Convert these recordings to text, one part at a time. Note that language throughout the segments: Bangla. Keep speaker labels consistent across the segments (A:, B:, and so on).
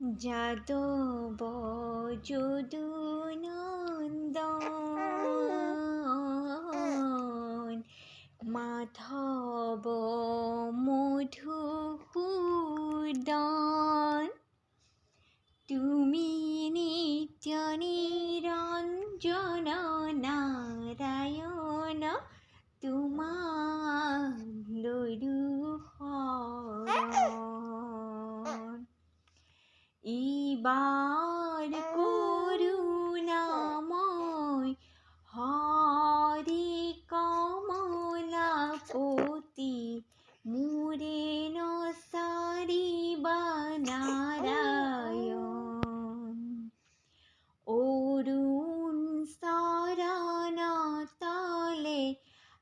A: যাদব যদুনন্দন মাধব মধুসূদন তুমি নিত্য নিরঞ্জন নারায়ণ তোমারই শরণ। এবার করুণাময় হরি কমলাপতি মুরে নসারিবা নারায়ণ। অরুণ শরণ তলে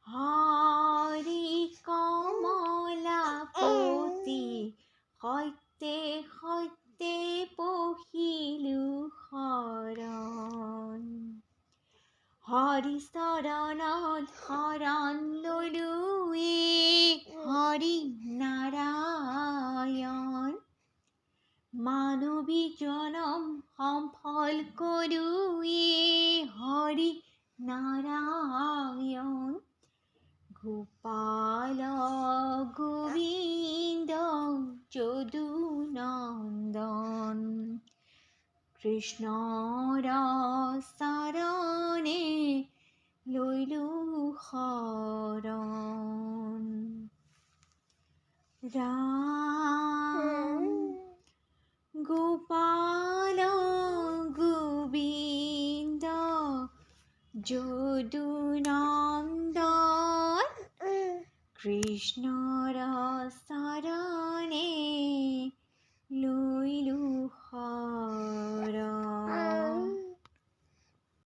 A: হরি কমলাপতি সত্যে সত্যে পহিলু শৰণ। হৰি চৰণত শৰণ ললোৱে হৰি নাৰায়ণ। মানৱী জনম সফল কৰোৱে হৰি নাৰায়ণ। গোপাল গোবিন্দ যদুনন্দন কৃষ্ণৰ চৰণে লৈলো শৰণ। ৰাম গোপাল গোবিন্দ যদুনন্দন কৃষ্ণৰ চৰণ